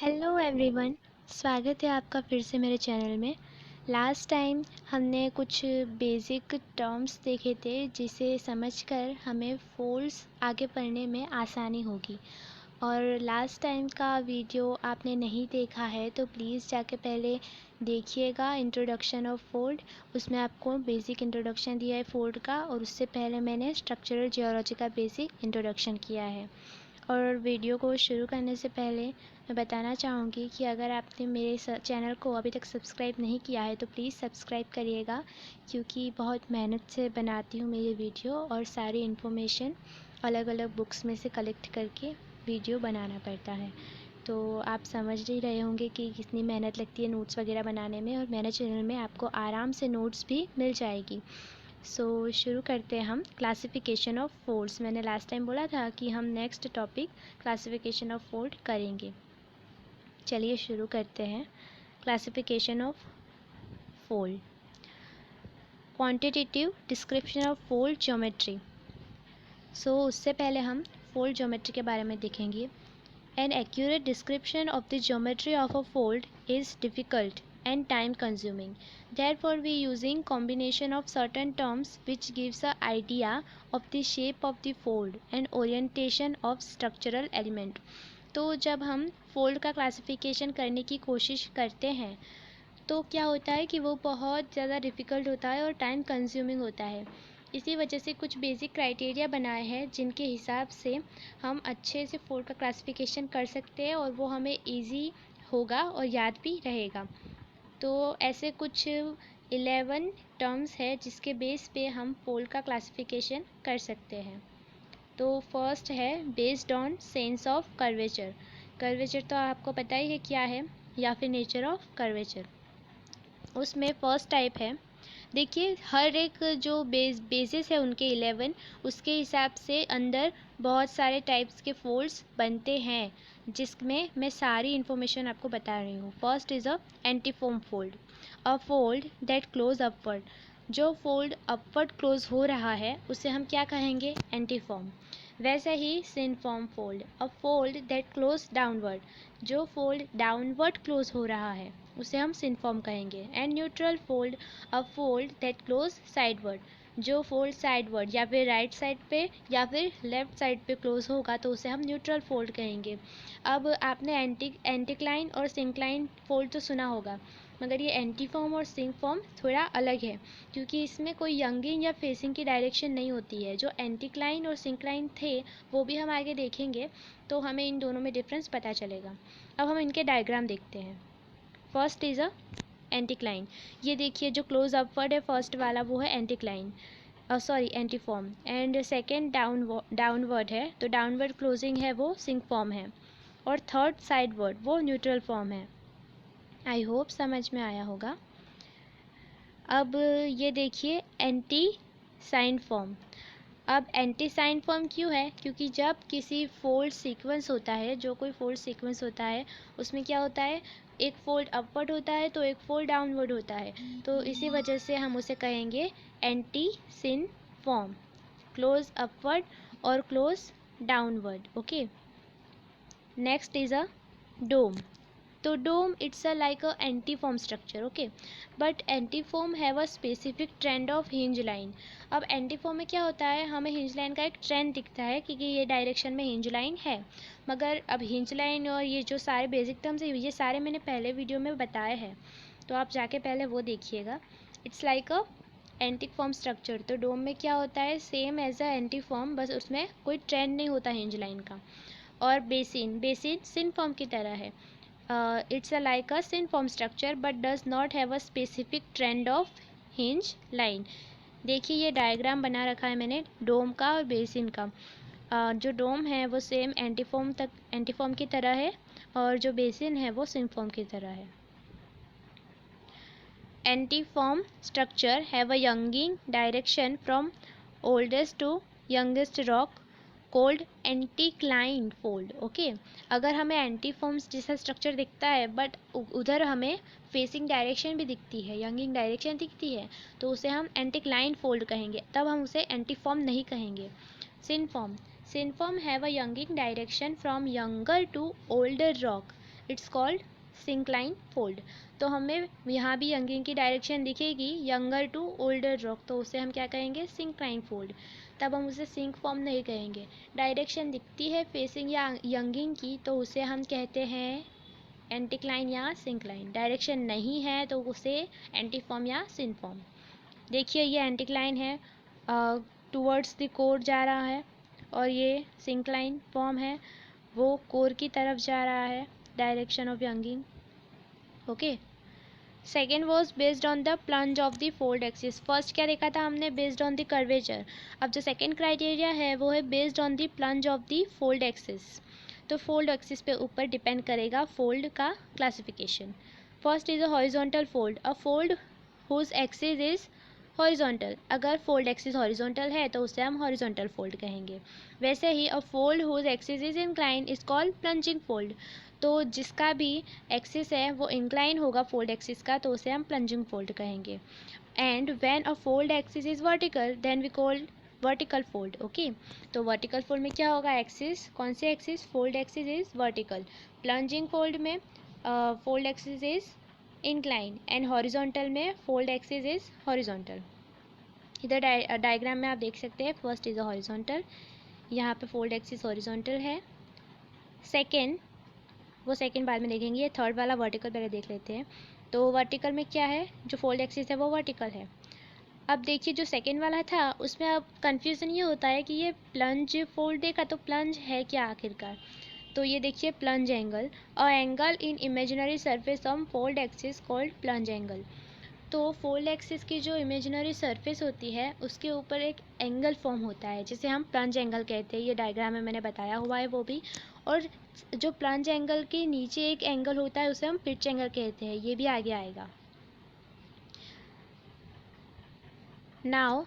Hello everyone, स्वागत है आपका फिर से मेरे चैनल में। लास्ट टाइम हमने कुछ बेसिक टर्म्स देखे थे जिसे समझकर हमें फोल्ड्स आगे पढ़ने में आसानी होगी। और लास्ट टाइम का वीडियो आपने नहीं देखा है तो प्लीज़ जाके पहले देखिएगा, इंट्रोडक्शन ऑफ फोल्ड। उसमें आपको बेसिक इंट्रोडक्शन दिया है फोल्ड का, और उससे पहले मैंने स्ट्रक्चरल जियोलॉजी का बेसिक इंट्रोडक्शन किया है। और वीडियो को शुरू करने से पहले मैं बताना चाहूँगी कि अगर आपने मेरे चैनल को अभी तक सब्सक्राइब नहीं किया है तो प्लीज़ सब्सक्राइब करिएगा, क्योंकि बहुत मेहनत से बनाती हूँ मैं ये वीडियो और सारी इन्फॉर्मेशन अलग अलग बुक्स में से कलेक्ट करके वीडियो बनाना पड़ता है। तो आप समझ ही रहे होंगे कि कितनी मेहनत लगती है नोट्स वगैरह बनाने में, और मेरे चैनल में आपको आराम से नोट्स भी मिल जाएगी। शुरू करते हैं हम क्लासिफिकेशन ऑफ फोल्ड्स। मैंने लास्ट टाइम बोला था कि हम next topic classification of fold करेंगे। चलिए शुरू करते हैं। Classification of fold. Quantitative description of fold geometry. उससे पहले हम फोल्ड ज्योमेट्री के बारे में देखेंगे। An accurate description of the geometry of a fold is difficult and time consuming. Therefore, we using combination of certain terms which gives a idea of the shape of the fold and orientation of structural element. तो जब हम fold का classification करने की कोशिश करते हैं तो क्या होता है कि वो बहुत ज़्यादा डिफ़िकल्ट होता है और टाइम कंज्यूमिंग होता है। इसी वजह से कुछ बेसिक क्राइटेरिया बनाए हैं जिनके हिसाब से हम अच्छे से फोल्ड का क्लासिफिकेशन कर सकते हैं और वो हमें इजी होगा और याद भी रहेगा। तो ऐसे कुछ 11 टर्म्स है जिसके बेस पे हम फोल्ड का क्लासिफिकेशन कर सकते हैं। तो फर्स्ट है based on sense of curvature. Curvature तो आपको पता ही है क्या है, या फिर नेचर ऑफ कर्वेचर। उसमें फर्स्ट टाइप है, देखिए हर एक जो बेसिस है उनके 11, उसके हिसाब से अंदर बहुत सारे टाइप्स के फोल्ड्स बनते हैं, जिसमें मैं सारी इन्फॉर्मेशन आपको बता रही हूँ। First is a antiform fold, a fold that close upward. जो फोल्ड अपवर्ड क्लोज हो रहा है उसे हम क्या कहेंगे? एंटीफॉर्म। वैसे ही synform fold, a fold that close downward. जो फोल्ड डाउनवर्ड क्लोज हो रहा है उसे हम सिनफॉर्म कहेंगे। And neutral fold, a fold that close sideward. जो फोल्ड साइडवर्ड या फिर राइट साइड पे या फिर लेफ्ट साइड पे क्लोज होगा तो उसे हम न्यूट्रल फोल्ड कहेंगे। अब आपने एंटिक्लाइन और सिंक्लाइन फोल्ड तो सुना होगा, मगर ये एंटीफॉर्म और सिंकफॉर्म थोड़ा अलग है, क्योंकि इसमें कोई यंगिंग या फेसिंग की डायरेक्शन नहीं होती है। जो एंटिक्लाइन और सिंक्लाइन थे वो भी हम आगे देखेंगे, तो हमें इन दोनों में डिफरेंस पता चलेगा। अब हम इनके डायग्राम देखते हैं। First is a anticline. ये देखिए जो क्लोज अपवर्ड है फर्स्ट वाला वो है एंटिक्लाइन, सॉरी एंटीफॉर्म। एंड सेकेंड डाउनवर्ड है, तो डाउनवर्ड क्लोजिंग है वो सिंकफॉर्म है। और थर्ड साइडवर्ड वो न्यूट्रल फॉर्म है। आई होप समझ में आया होगा। अब ये देखिए एंटी साइन फॉर्म। अब एंटी साइन फॉर्म क्यों है? क्योंकि जब किसी फोल्ड सीक्वेंस होता है, जो कोई फोल्ड सीक्वेंस होता है उसमें क्या होता है, एक फोल्ड अपवर्ड होता है तो एक फोल्ड डाउनवर्ड होता है, तो इसी वजह से हम उसे कहेंगे anti syn form, close upward और close downward. Okay, next is a dome. तो dome it's a like a antiform structure. Okay, but antiform have a specific trend of hinge line. अब एंटीफॉर्म में क्या होता है, हमें हिंज लाइन का एक ट्रेंड दिखता है कि ये डायरेक्शन में हिंज लाइन है। मगर अब हिंज लाइन और ये जो सारे बेसिक टर्म्स है ये सारे मैंने पहले वीडियो में बताए हैं, तो आप जाके पहले वो देखिएगा। It's like a antiform structure. तो डोम में क्या होता है, सेम एज अ एंटीफॉर्म, बस उसमें कोई ट्रेंड नहीं होता हिंज लाइन का। और बेसिन सिनफॉर्म की तरह है। It's a like a synform structure but does not have a specific trend of hinge line. देखिए ये डायग्राम बना रखा है मैंने डोम का और बेसिन का। जो डोम है वो सेम एंटीफॉर्म की तरह है, और जो बेसिन है वो सिनफॉर्म की तरह है। Antiform structure have a younging direction from oldest to youngest rock called anticline fold. Okay, अगर हमें एंटीफॉर्म्स जैसा स्ट्रक्चर दिखता है बट उधर हमें फेसिंग डायरेक्शन भी दिखती है, यंगिंग डायरेक्शन दिखती है, तो उसे हम एंटीक्लाइन फोल्ड कहेंगे, तब हम उसे एंटीफॉर्म नहीं कहेंगे। Synform have a younging direction from younger to older rock it's called syncline fold. तो हमें यहाँ भी यंगिंग की डायरेक्शन दिखेगी यंगर टू ओल्डर रॉक, तो उसे हम क्या कहेंगे, सिंक्लाइन फोल्ड। तब हम उसे सिंक फॉर्म नहीं कहेंगे। डायरेक्शन दिखती है फेसिंग या यंगिंग की, तो उसे हम कहते हैं एंटीक्लाइन या सिंक्लाइन। डायरेक्शन नहीं है तो उसे एंटीफॉर्म या सिनफॉर्म। देखिए ये एंटीक्लाइन है, टूवर्ड्स द कोर जा रहा है, और ये सिंक्लाइन फॉर्म है, वो कोर की तरफ जा रहा है, direction of younging. Okay, second was based on the plunge of the fold axis. First क्या देखा था हमने, बेस्ड ऑन द कर्वेचर। अब जो सेकेंड क्राइटेरिया है वो है based on the plunge of the fold axis. तो फोल्ड एक्सिस पे ऊपर डिपेंड करेगा फोल्ड का classification. First is a horizontal fold, a fold whose axis is horizontal. अगर फोल्ड एक्सिस हॉरिजॉन्टल है तो उसे हम हॉरिजॉन्टल फोल्ड कहेंगे। वैसे ही a fold whose axis is incline is called plunging fold. तो जिसका भी एक्सिस है वो इंक्लाइन होगा फोल्ड एक्सिस का, तो उसे हम प्लंजिंग फोल्ड कहेंगे। And when a fold axis is vertical then we call vertical fold. Okay, तो वर्टिकल फोल्ड में क्या होगा, एक्सिस, कौन से axis, fold axis is vertical. Plunging fold में fold axis is incline, and horizontal में fold axis is horizontal. इधर diagram में आप देख सकते हैं, फर्स्ट इज अ हॉरिजॉन्टल, यहाँ पे फोल्ड एक्सिस हॉरिजॉन्टल है। सेकेंड, वो सेकेंड बाद में देखेंगे, ये थर्ड वाला वर्टिकल पहले देख लेते हैं। तो वर्टिकल में क्या है, जो फोल्ड एक्सिस है वो वर्टिकल है। अब देखिए जो सेकेंड वाला था उसमें अब कन्फ्यूज़न ये होता है कि ये प्लंज फोल्ड देखा, तो प्लंज है क्या आखिरकार। तो ये देखिए plunge angle, a angle in imaginary surface on fold axis called plunge angle. तो फोल्ड एक्सिस की जो इमेजिनरी सरफेस होती है उसके ऊपर एक एंगल फॉर्म होता है जिसे हम प्लंज एंगल कहते हैं। ये डायग्राम में मैंने बताया हुआ है वो भी। और जो प्लंज एंगल के नीचे एक एंगल होता है उसे हम पिच एंगल कहते हैं, ये भी आगे आएगा। Now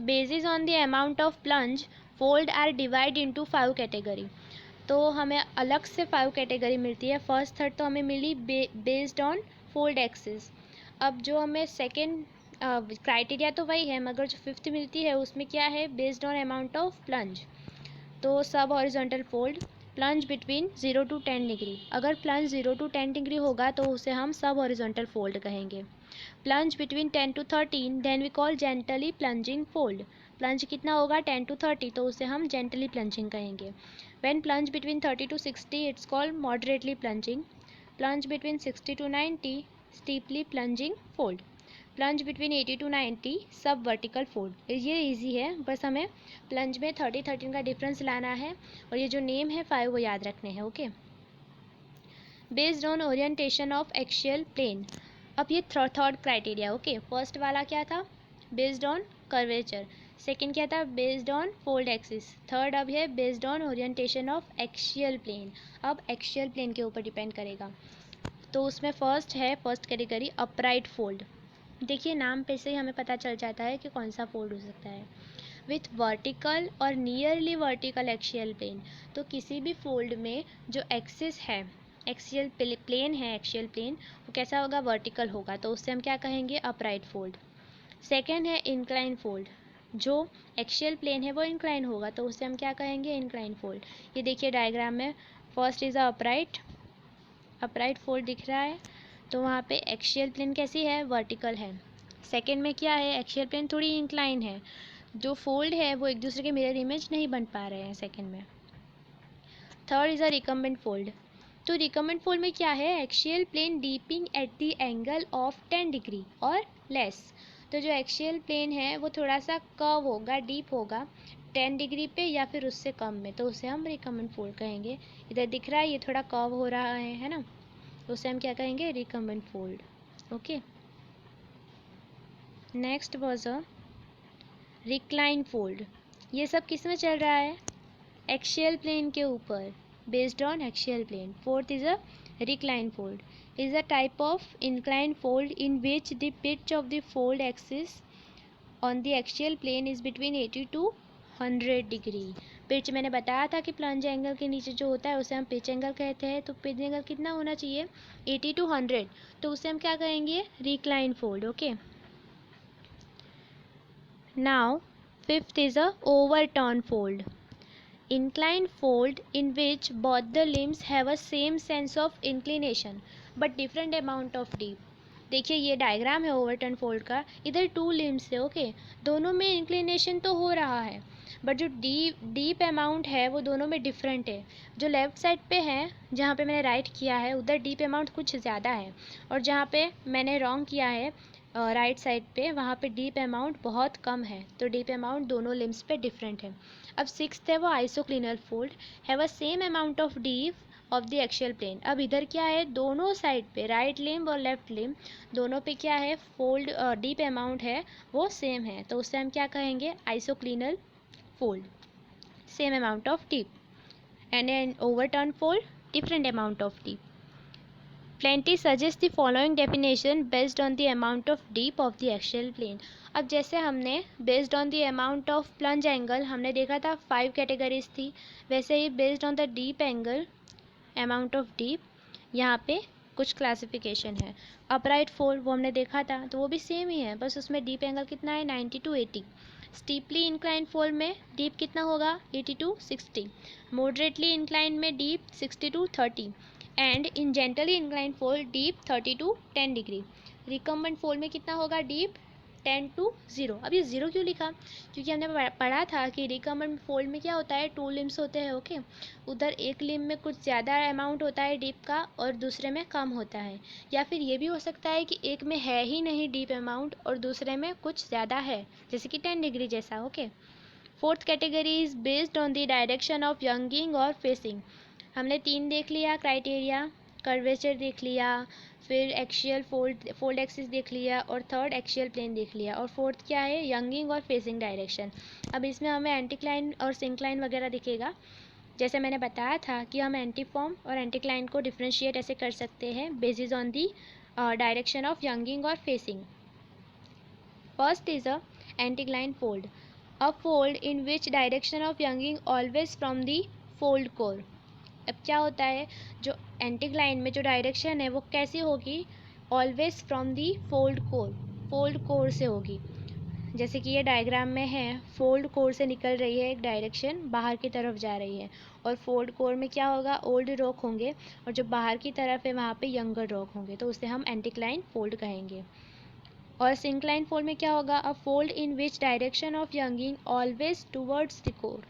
basis on the amount of plunge fold are divide into 5 category. तो हमें अलग से 5 कैटेगरी मिलती है। फर्स्ट थर्ड तो हमें मिली बेस्ड ऑन फोल्ड एक्सिस। अब जो हमें सेकेंड क्राइटेरिया तो वही है, मगर जो फिफ्थ मिलती है उसमें क्या है, based on amount of plunge. तो sub horizontal fold, plunge between 0 to 10 degree. अगर प्लंज 0 to 10 डिग्री होगा तो उसे हम सब हॉरिजॉन्टल फोल्ड कहेंगे। Plunge between 10 to 13 then we call gently plunging fold. Plunge कितना होगा, 10 to 30, तो उसे हम जेंटली प्लंजिंग कहेंगे। When plunge between 30 to 60 it's called moderately plunging. Plunge between 60 to 90 steeply plunging fold. Plunge between 80 to 90 सब vertical fold. ये easy है, बस हमें प्लंज में 30-13 का डिफरेंस लाना है, और ये जो नेम है 5 वो याद रखने हैं। Okay, based on orientation of axial plane. अब ये थर्ड क्राइटेरिया। ओके, फर्स्ट वाला क्या था, बेस्ड ऑन कर्वेचर। सेकंड क्या था, based on fold axis. Third अब है based on orientation of axial plane. अब एक्सियल प्लेन के ऊपर डिपेंड करेगा। तो उसमें फर्स्ट है, फर्स्ट कैटेगरी अपराइट फोल्ड। देखिए नाम पे से ही हमें पता चल जाता है कि कौन सा फोल्ड हो सकता है। विथ वर्टिकल और नियरली वर्टिकल एक्सियल प्लेन। तो किसी भी फोल्ड में जो एक्सिस है, एक्सियल प्लेन है, एक्सियल प्लेन वो कैसा होगा, वर्टिकल होगा, तो उससे हम क्या कहेंगे, अपराइट फोल्ड। सेकेंड है इंक्लाइन फोल्ड, जो एक्सियल प्लेन है वो इंक्लाइन होगा, तो उससे हम क्या कहेंगे, इंक्लाइन फोल्ड। ये देखिए डायग्राम में first is upright, upright fold दिख रहा है, तो वहाँ पे एक्सियल प्लेन कैसी है, वर्टिकल है। सेकेंड में क्या है, एक्सियल प्लेन थोड़ी इंक्लाइन है, जो फोल्ड है वो एक दूसरे के मिरर इमेज नहीं बन पा रहे हैं सेकेंड में। Third is a recumbent fold. तो रिकम्बेंट फोल्ड में क्या है, axial plane dipping at the angle of 10 degree और लेस। तो जो एक्सियल प्लेन है वो थोड़ा सा कर्व होगा, डीप होगा 10 डिग्री पे या फिर उससे कम में, तो उसे हम रिकम्बेंट फोल्ड कहेंगे। इधर दिख रहा है ये थोड़ा कर्व हो रहा है ना, तो उसे हम क्या कहेंगे, recumbent fold. Okay, next was a recline fold. ये सब किस में चल रहा है, एक्सियल प्लेन के ऊपर, based on axial plane. Fourth is a recline fold, is a type of incline fold in which the pitch of the fold axis on the axial plane is between 80 to 100 degree. Pitch मैंने बताया था कि plunge angle के नीचे जो होता है उसे हम पिच एंगल कहते हैं, तो पिच एंगल कितना होना चाहिए, 80 to 100, तो उसे हम क्या कहेंगे, recline fold. Okay, now fifth is a overturn fold. inclined fold in which both the limbs have a same sense of inclination but different amount of deep. देखिए ये डायग्राम है ओवरटर्न फोल्ड का, इधर टू लिम्स है okay, दोनों में inclination तो हो रहा है बट जो डीप अमाउंट है वो दोनों में डिफरेंट है। जो लेफ़्ट साइड पे है जहाँ पे मैंने राइट किया है उधर डीप अमाउंट कुछ ज़्यादा है, और जहाँ पे मैंने रॉन्ग किया है राइट साइड पे वहाँ पे डीप अमाउंट बहुत कम है। तो डीप अमाउंट दोनों लिम्स पे डिफरेंट है। अब सिक्स्थ है वो isoclinal fold have a same amount of dip of the axial plane. अब इधर क्या है, दोनों साइड पे राइट लिम्ब और लेफ्ट लिम्ब दोनों पे क्या है, फोल्ड डीप अमाउंट है वो सेम है, तो उससे हम क्या कहेंगे, आइसोक्लिनल fold, same amount of deep, and an overturned fold, different amount of deep. Plenty suggests the following definition based on the amount of deep of the axial plane. अब जैसे हमने based on the amount of plunge angle हमने देखा था 5 categories थी, वैसे ही based on the deep angle amount of deep यहाँ पे कुछ क्लासिफिकेशन है। अपराइट फोल्ड वो हमने देखा था तो वो भी सेम ही है, बस उसमें डीप एंगल कितना है 90 to 80। स्टीपली इंक्लाइन फोल्ड में डीप कितना होगा 80 to 60, मॉडरेटली इंक्लाइन में deep 60 to 30 and in gently incline fold deep 30 to 10 degree. Recumbent fold में कितना होगा डीप 10 to 0। अब ये 0 क्यों लिखा, क्योंकि हमने पढ़ा था कि रिकम्बेंट फोल्ड में क्या होता है, टू लिम्स होते हैं ओके, उधर एक लिम्ब में कुछ ज़्यादा अमाउंट होता है डीप का और दूसरे में कम होता है, या फिर ये भी हो सकता है कि एक में है ही नहीं डीप अमाउंट और दूसरे में कुछ ज़्यादा है, जैसे कि 10 डिग्री जैसा okay. Fourth category is based on the direction of younging और फेसिंग। हमने 3 देख लिया क्राइटेरिया, कर्वेचर देख लिया, फिर एक्शियल फोल्ड एक्सिस देख लिया और थर्ड एक्शियल प्लेन देख लिया, और फोर्थ क्या है, यंगिंग और फेसिंग डायरेक्शन। अब इसमें हमें एंटीक्लाइन और सिंक्लाइन वगैरह दिखेगा। जैसे मैंने बताया था कि हम एंटीफॉर्म और एंटीक्लाइन को डिफ्रेंशिएट ऐसे कर सकते हैं basis on the direction of younging और facing. First is a anticline fold, a fold in which direction of younging always from the fold core. अब क्या होता है, जो एंटीक्लाइन में जो डायरेक्शन है वो कैसी होगी, always from the fold core से होगी। जैसे कि ये डायग्राम में है, फोल्ड कोर से निकल रही है एक डायरेक्शन, बाहर की तरफ जा रही है, और फोल्ड कोर में क्या होगा, ओल्ड रॉक होंगे, और जो बाहर की तरफ है वहाँ पे यंगर रॉक होंगे, तो उसे हम एंटीक्लाइन फोल्ड कहेंगे। और सिंक्लाइन फोल्ड में क्या होगा, a fold in which direction of younging always towards the core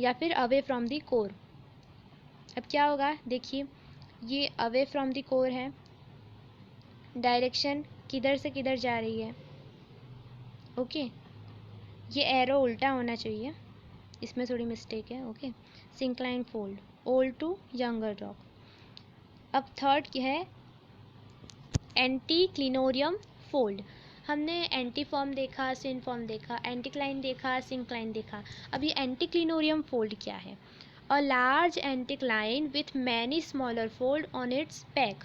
या फिर अवे फ्रॉम द कोर। अब क्या होगा, देखिए ये अवे फ्रॉम द कोर है, डायरेक्शन किधर से किधर जा रही है ओके, ये एरो उल्टा होना चाहिए, इसमें थोड़ी मिस्टेक है okay. Syncline fold, old to younger rock. अब थर्ड क्या है, एंटीक्लिनोरियम फोल्ड। हमने एंटी फॉर्म देखा, सिन फॉर्म देखा, एंटीक्लाइन देखा, सिंक्लाइन देखा। अब ये एंटीक्लिनोरियम फोल्ड क्या है, a large anticline with many smaller fold on its back.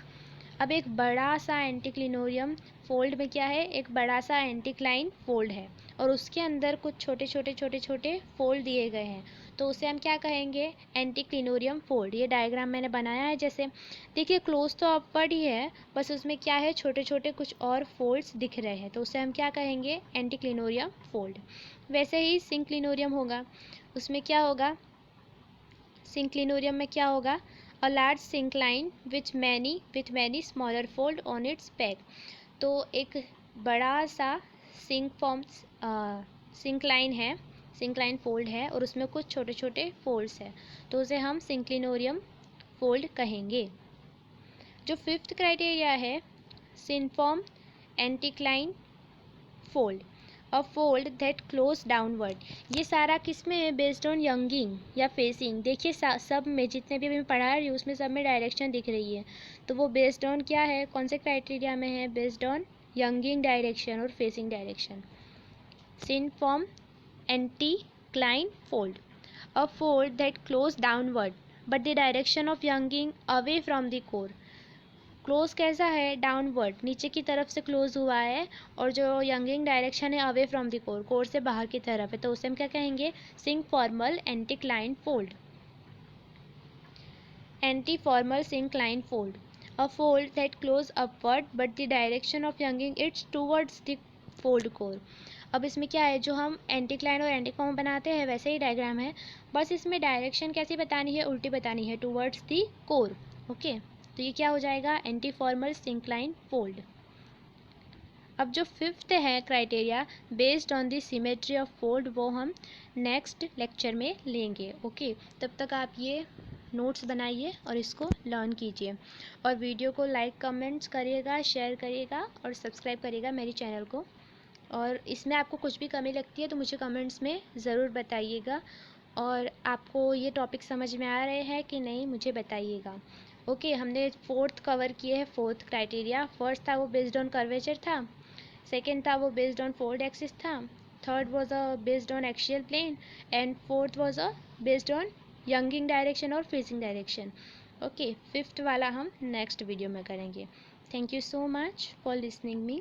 अब एक बड़ा सा एंटीक्लिनोरियम फोल्ड में क्या है, एक बड़ा सा एंटीक्लाइन फोल्ड है और उसके अंदर कुछ छोटे छोटे फोल्ड दिए गए हैं, तो उसे हम क्या कहेंगे, एंटीक्लिनोरियम फोल्ड। ये डायग्राम मैंने बनाया है, जैसे देखिए क्लोज तो अपवर्ड ही है, बस उसमें क्या है, छोटे छोटे कुछ और फोल्ड्स दिख रहे हैं, तो उसे हम क्या कहेंगे, एंटीक्लिनोरियम फोल्ड। वैसे ही सिंक्लिनोरियम होगा, उसमें क्या होगा, सिंक्लिनोरियम में क्या होगा, a large syncline with many smaller fold on its back. तो एक बड़ा सा सिंक्लाइन है, सिंक्लाइन फोल्ड है और उसमें कुछ छोटे छोटे फोल्ड्स हैं, तो उसे हम सिंक्लिनोरियम फोल्ड कहेंगे। जो फिफ्थ क्राइटेरिया है, synform anticline fold, a fold that close downward. ये सारा किस में है, बेस्ड ऑन यंगिंग या फेसिंग। देखिए सब में जितने भी अभी पढ़ा रही हूँ उसमें सब में डायरेक्शन दिख रही है, तो वो बेस्ड ऑन क्या है, कौन से क्राइटेरिया में है, बेस्ड ऑन यंगिंग डायरेक्शन और facing direction. Synform anticline fold, a fold that close downward but the direction of younging away from the core. Close कैसा है, डाउनवर्ड, नीचे की तरफ से क्लोज हुआ है, और जो यंगिंग डायरेक्शन है away from the core, core से बाहर की तरफ है, तो उसे हम क्या कहेंगे, synformal anticline fold. Antiformal syncline fold, a fold that close upward but the direction of younging it's towards the fold core. अब इसमें क्या है, जो हम एंटीक्लाइन और एंटीफॉर्म बनाते हैं वैसे ही डायग्राम है, बस इसमें डायरेक्शन कैसी बतानी है, उल्टी बतानी है, टूवर्ड्स दी कोर। ओके, तो ये क्या हो जाएगा, एंटीफॉर्मल सिंक्लाइन फोल्ड। अब जो फिफ्थ है criteria based on the symmetry of fold, वो हम नेक्स्ट लेक्चर में लेंगे। ओके, तब तक आप ये नोट्स बनाइए और इसको लर्न कीजिए, और वीडियो को लाइक कमेंट्स करिएगा, शेयर करिएगा और सब्सक्राइब करिएगा मेरी चैनल को। और इसमें आपको कुछ भी कमी लगती है तो मुझे कमेंट्स में ज़रूर बताइएगा, और आपको ये टॉपिक समझ में आ रहे हैं कि नहीं मुझे बताइएगा। ओके, हमने फोर्थ कवर किए है, फोर्थ क्राइटेरिया। फर्स्ट था वो बेस्ड ऑन कर्वेचर था, सेकेंड था वो बेस्ड ऑन फोल्ड एक्सिस था, third was a based on axial plane, and fourth was a based on younging direction और फ्रीजिंग डायरेक्शन। ओके, फिफ्थ वाला हम नेक्स्ट वीडियो में करेंगे। Thank you so much for listening me.